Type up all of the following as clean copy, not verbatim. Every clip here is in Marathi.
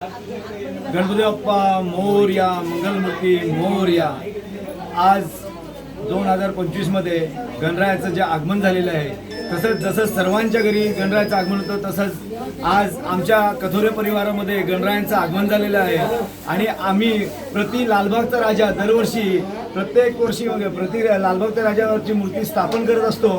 गणपती बाप्पा मोरया, मंगलमूर्ती मोरया। आज 2025 मध्ये गणरायाचं जे आगमन झालेलं आहे, तसंच जसं सर्वांच्या घरी गणरायाचं आगमन होतं, तसंच आज आमच्या कथोरे परिवारामध्ये गणरायांचं आगमन झालेलं आहे। आणि आम्ही प्रति लालबागचा राजा दरवर्षी प्रत्येक वर्षी प्रति लालबागच्या राजावरची मूर्ती स्थापन करत असतो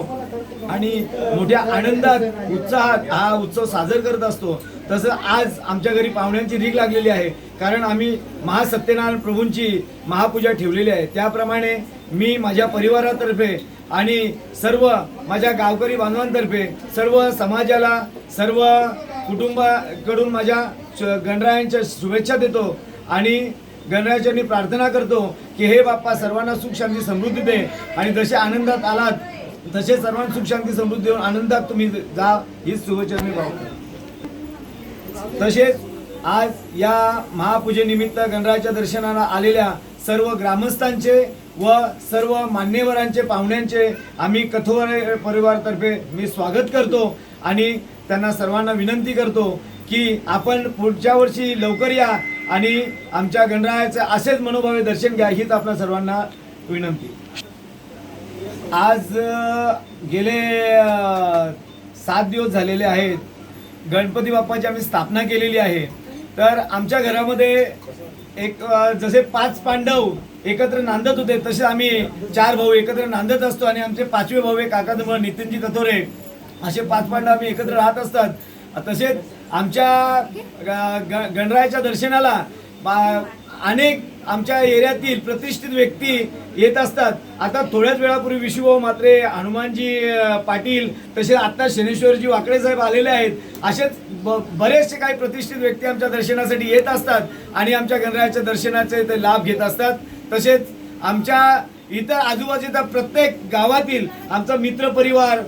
आणि मोठ्या आनंदात उत्साहात हा उत्सव साजरा करत असतो। तसं आज आमच्या घरी पाहुण्यांची रीग लागलेली आहे, कारण आम्ही महासत्यनारायण प्रभूंची महापूजा ठेवलेली आहे। त्याप्रमाणे मी माझ्या परिवारातर्फे आणि सर्व माझ्या गावकरी बांधवांतर्फे सर्व समाजाला, सर्व कुटुंबाकडून माझ्या गणरायांच्या शुभेच्छा देतो आणि गणरायाच्यांनी प्रार्थना करतो की हे बाप्पा सर्वांना सुख शांती समृद्धी दे आणि जसे आनंदात आलात तसे सर्वांना सुख शांती समृद्धी देऊन आनंदात तुम्ही जा, हीच शुभेच्छा मी भावतो। तसेच आज या महापूजेनिमित्त गणरायाच्या दर्शनाला आलेल्या सर्व ग्रामस्थांचे व सर्व मान्यवरांचे, पाहुण्यांचे आम्ही कथोरे परिवारातर्फे मी स्वागत करतो आणि त्यांना सर्वांना विनंती करतो की आपण पुढच्या वर्षी लवकर या आणि आमच्या गणरायाचे असेच मनोभावे दर्शन घ्या, हीच आपल्या सर्वांना विनंती। आज गेले 7 दिवस झालेले आहेत गणपती बाप्पाची आम्ही स्थापना केलेली आहे। तर आमच्या घरामध्ये एक जसे 5 पांडव एकत्र नांदत होते, तसे आम्ही 4 भाऊ एकत्र नांदत असतो आणि आमचे 5वे भाऊ काका नितीनजी कथोरे, असे 5 पांडव आम्ही एकत्र राहत असतात। तसेच आमच्या गणरायाच्या दर्शनाला अनेक आमच्या एरियातील प्रतिष्ठित व्यक्ती येत असतात। आता थोड्याच वेळापूर्वी विशुभाऊ म्हात्रे, हनुमानजी पाटील, तसे आता शनेश्वरजी वाकडे साहेब आलेले आहेत। असेच बरेचसे काही प्रतिष्ठित व्यक्ती आमच्या दर्शनासाठी येत असतात आणि आमच्या गणरायाच्या दर्शनाचे ते लाभ घेत असतात। तसेच आमच्या इतर आजूबाजूच्या प्रत्येक गावातील आमचा मित्र परिवार,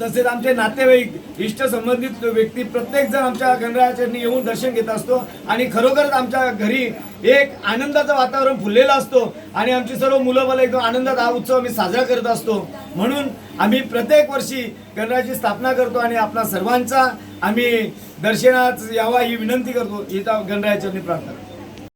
तसेच आमचे नातेवाईक, इष्ट संबंधित व्यक्ती प्रत्येक जण आमच्या गणरायाच्या येऊन दर्शन घेत असतो आणि खरोखरच आमच्या घरी एक आनंदाचं वातावरण फुललेलं असतो आणि आमची सर्व मुलं मला एकदम आनंदात हा उत्सव आम्ही साजरा करत असतो। म्हणून आम्ही प्रत्येक वर्षी गणरायाची स्थापना करतो आणि आपला सर्वांचा आम्ही दर्शनात यावा ही विनंती करतो, ही गणरायाच्या प्रार्थना।